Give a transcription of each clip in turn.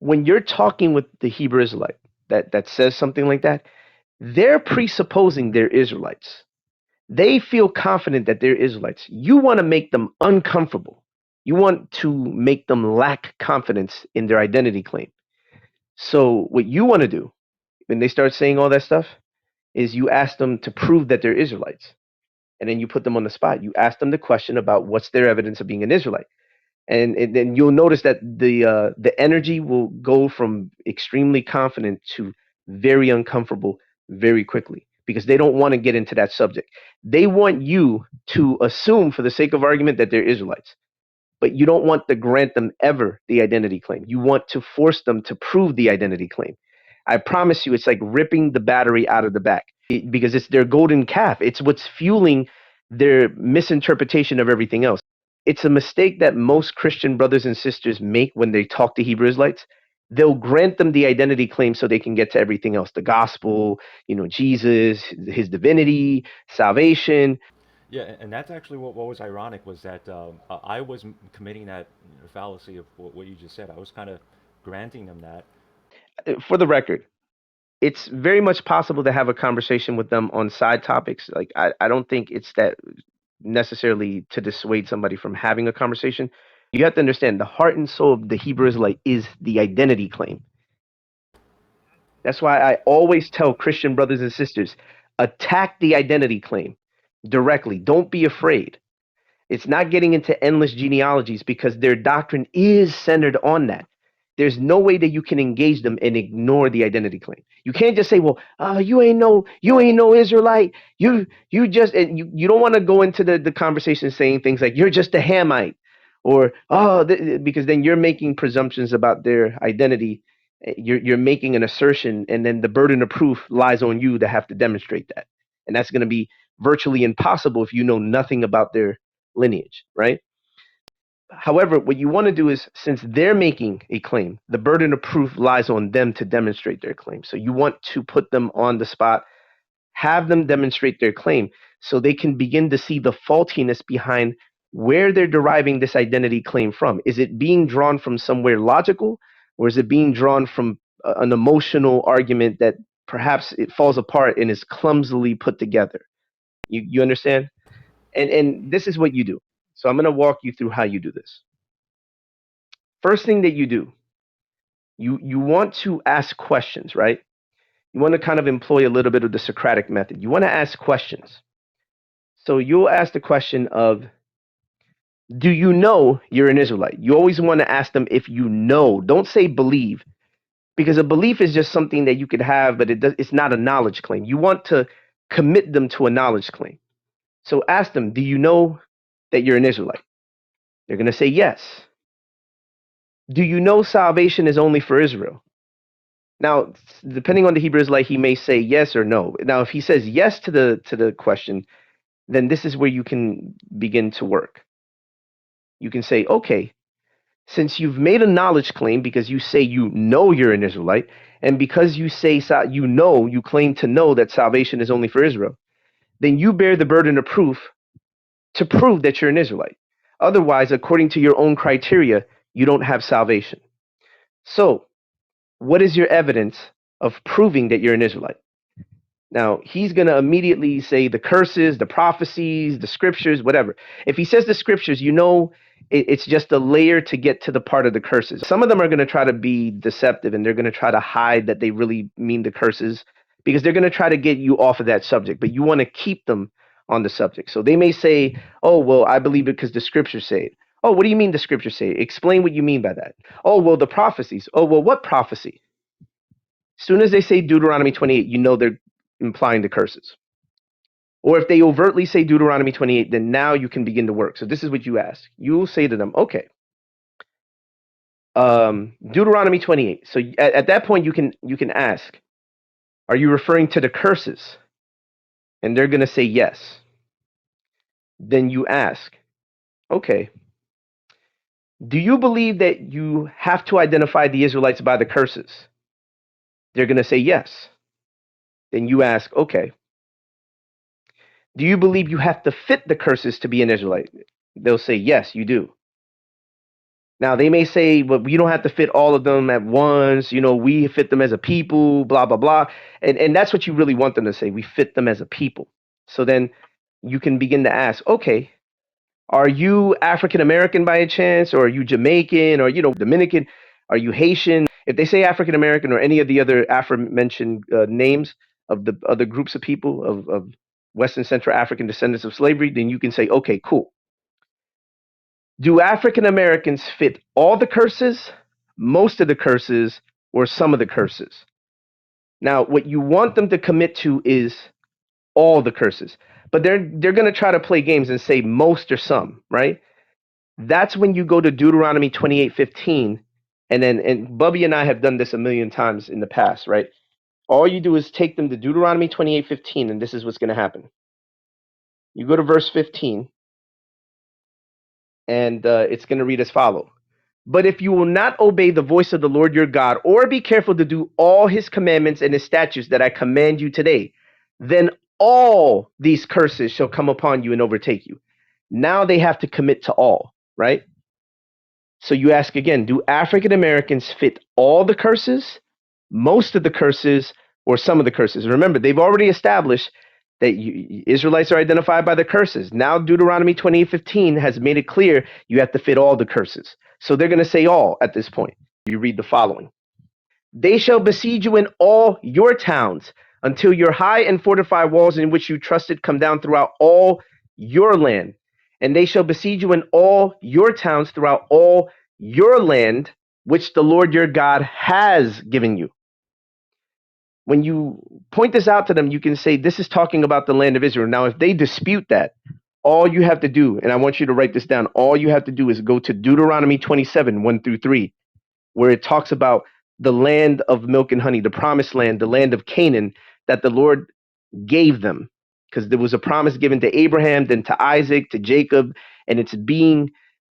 when you're talking with the Hebrew Israelite that says something like that, they're presupposing they're Israelites. They feel confident that they're Israelites. You want to make them uncomfortable. You want to make them lack confidence in their identity claim. So what you want to do when they start saying all that stuff is you ask them to prove that they're Israelites. And then you put them on the spot. You ask them the question about what's their evidence of being an Israelite. And then you'll notice that the energy will go from extremely confident to very uncomfortable very quickly because they don't want to get into that subject. They want you to assume, for the sake of argument, that they're Israelites, but you don't want to grant them ever the identity claim. You want to force them to prove the identity claim. I promise you, it's like ripping the battery out of the back because it's their golden calf. It's what's fueling their misinterpretation of everything else. It's a mistake that most Christian brothers and sisters make when they talk to Hebrew Israelites. They'll grant them the identity claim so they can get to everything else, the gospel, Jesus, his divinity, salvation. Yeah, and that's actually what was ironic was that I was committing that fallacy of what you just said. I was kind of granting them that. For the record, it's very much possible to have a conversation with them on side topics. Like, I don't think it's that necessarily to dissuade somebody from having a conversation. You have to understand the heart and soul of the Hebrew Israelite is the identity claim. That's why I always tell Christian brothers and sisters, attack the identity claim directly. Don't be afraid. It's not getting into endless genealogies because their doctrine is centered on that. There's no way that you can engage them and ignore the identity claim. You can't just say, "Well, you ain't no Israelite. You just," and you don't want to go into the conversation saying things like, "You're just a Hamite," or because then you're making presumptions about their identity. You're making an assertion, and then the burden of proof lies on you to have to demonstrate that, and that's going to be virtually impossible if you know nothing about their lineage, right? However, what you want to do is, since they're making a claim, the burden of proof lies on them to demonstrate their claim. So you want to put them on the spot, have them demonstrate their claim so they can begin to see the faultiness behind where they're deriving this identity claim from. Is it being drawn from somewhere logical, or is it being drawn from an emotional argument that perhaps it falls apart and is clumsily put together? You understand? And this is what you do. So I'm going to walk you through how you do this. First thing that you do, you want to ask questions, right? You want to kind of employ a little bit of the Socratic method. You want to ask questions. So you'll ask the question of, do you know you're an Israelite? You always want to ask them if you know. Don't say believe, because a belief is just something that you could have, but it's not a knowledge claim. You want to commit them to a knowledge claim. So ask them, do you know that you're an Israelite? They're going to say yes. Do you know salvation is only for Israel? Now, depending on the Hebrew Israelite, he may say yes or no. Now, if he says yes to the question, then this is where you can begin to work. You can say, okay, since you've made a knowledge claim because you say you know you're an Israelite, and because you say you claim to know that salvation is only for Israel, then you bear the burden of proof to prove that you're an Israelite. Otherwise, according to your own criteria, you don't have salvation. So, what is your evidence of proving that you're an Israelite? Now, he's going to immediately say the curses, the prophecies, the scriptures, whatever. If he says the scriptures, it's just a layer to get to the part of the curses. Some of them are going to try to be deceptive and they're going to try to hide that they really mean the curses because they're going to try to get you off of that subject, but you want to keep them on the subject. So they may say, oh, well, I believe it because the scriptures say it. Oh, what do you mean the scriptures say it? Explain what you mean by that. Oh, well, the prophecies. Oh, well, what prophecy? As soon as they say Deuteronomy 28, you know they're implying the curses. Or if they overtly say Deuteronomy 28, then now you can begin to work. So this is what you ask. You will say to them, okay, Deuteronomy 28. So at that point, you can ask, are you referring to the curses? And they're going to say yes. Then you ask, okay, do you believe that you have to identify the Israelites by the curses? They're going to say yes. Then you ask, okay, do you believe you have to fit the curses to be an Israelite? They'll say, yes, you do. Now they may say, "Well, we don't have to fit all of them at once. We fit them as a people, blah blah blah," and that's what you really want them to say. We fit them as a people. So then you can begin to ask, okay, are you African American by a chance, or are you Jamaican, or Dominican? Are you Haitian? If they say African American or any of the other aforementioned names of the other groups of people of Western Central African descendants of slavery, then you can say, okay, cool. Do African Americans fit all the curses, most of the curses, or some of the curses? Now, what you want them to commit to is all the curses, but they're going to try to play games and say most or some, right? That's when you go to Deuteronomy 28:15, and Bubby and I have done this a million times in the past, right? All you do is take them to Deuteronomy 28:15, and this is what's going to happen. You go to verse 15, and it's going to read as follows. But if you will not obey the voice of the Lord your God, or be careful to do all his commandments and his statutes that I command you today, then all these curses shall come upon you and overtake you. Now they have to commit to all, right? So you ask again, do African Americans fit all the curses, most of the curses, or some of the curses? Remember, they've already established that Israelites are identified by the curses. Now Deuteronomy 28:15 has made it clear you have to fit all the curses. So they're going to say all at this point. You read the following. They shall besiege you in all your towns until your high and fortified walls in which you trusted come down throughout all your land. And they shall besiege you in all your towns throughout all your land, which the Lord your God has given you. When you point this out to them, you can say, this is talking about the land of Israel. Now, if they dispute that, all you have to do, and I want you to write this down, all you have to do is go to Deuteronomy 27, 1 through 3, where it talks about the land of milk and honey, the promised land, the land of Canaan that the Lord gave them. Because there was a promise given to Abraham, then to Isaac, to Jacob, and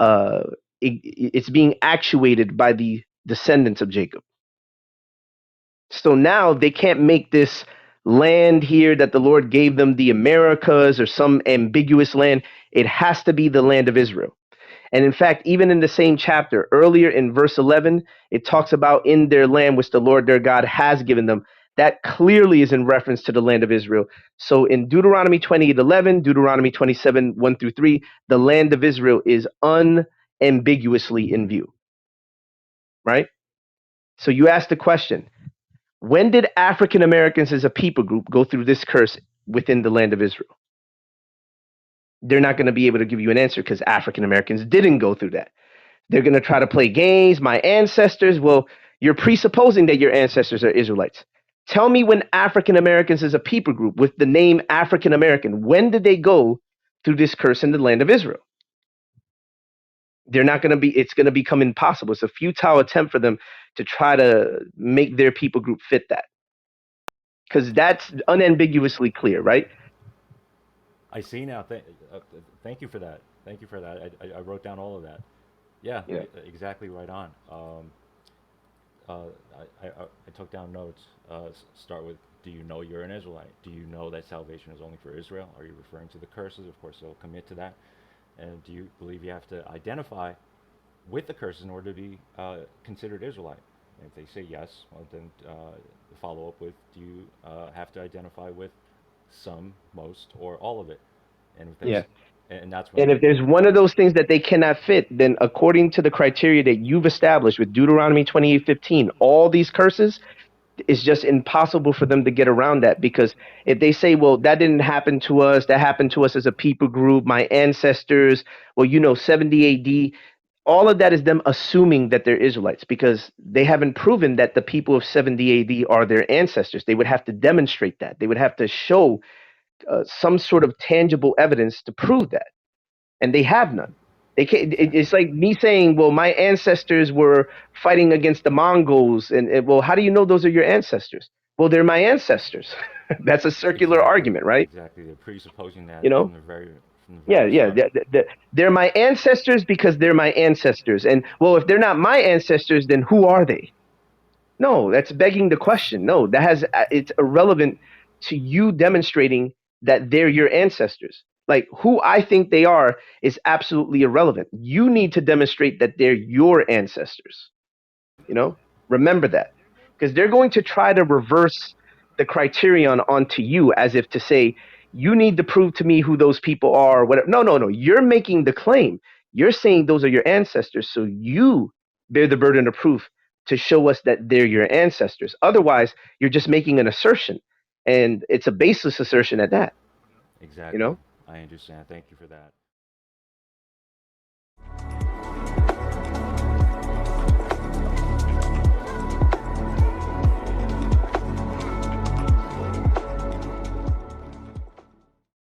uh, it's being actuated by the descendants of Jacob. So now they can't make this land here that the Lord gave them the Americas or some ambiguous land. It has to be the land of Israel. And in fact, even in the same chapter, earlier in verse 11, it talks about in their land which the Lord their God has given them. That clearly is in reference to the land of Israel. So in Deuteronomy 28:11, Deuteronomy 27, 1 through 3, the land of Israel is unambiguously in view, right? So you ask the question, when did African Americans as a people group go through this curse within the land of Israel? They're not going to be able to give you an answer because African Americans didn't go through that. They're going to try to play games. My ancestors, well, you're presupposing that your ancestors are Israelites. Tell me when African Americans as a people group with the name African American, when did they go through this curse in the land of Israel? They're not going to be, it's going to become impossible. It's a futile attempt for them to try to make their people group fit that because that's unambiguously clear, right? I see now. Thank you for that. Thank you for that. I wrote down all of that. Yeah, Yeah. exactly right on. Uh, I took down notes. Start with, do you know you're an Israelite? Do you know that salvation is only for Israel? Are you referring to the curses? Of course, they'll commit to that. And do you believe you have to identify with the curses in order to be considered Israelite? And if they say yes, well, then follow up with, do you have to identify with some, most, or all of it? And if they, Yeah. and that's when And if they, there's one of those things that they cannot fit, then according to the criteria that you've established with Deuteronomy 28:15, all these curses, it's just impossible for them to get around that because if they say, well, that didn't happen to us, that happened to us as a people group, my ancestors, well, 70 AD, all of that is them assuming that they're Israelites because they haven't proven that the people of 70 AD are their ancestors. They would have to demonstrate that. They would have to show some sort of tangible evidence to prove that, and they have none. They can't. exactly, It's like me saying, "Well, my ancestors were fighting against the Mongols," and well, how do you know those are your ancestors? Well, they're my ancestors. That's a circular exactly, argument, right? exactly. They're presupposing that You know? from the Yeah, very yeah. start. They're my ancestors because they're my ancestors. And well, if they're not my ancestors, then who are they? No, that's begging the question. No, it's irrelevant to you demonstrating that they're your ancestors. Like who I think they are is absolutely irrelevant. You need to demonstrate that they're your ancestors. You know, remember that, because they're going to try to reverse the criterion onto you as if to say you need to prove to me who those people are or whatever. No, no, no. You're making the claim. You're saying those are your ancestors, so you bear the burden of proof to show us that they're your ancestors. Otherwise, you're just making an assertion, and it's a baseless assertion at that. You Exactly. know. I understand. Thank you for that.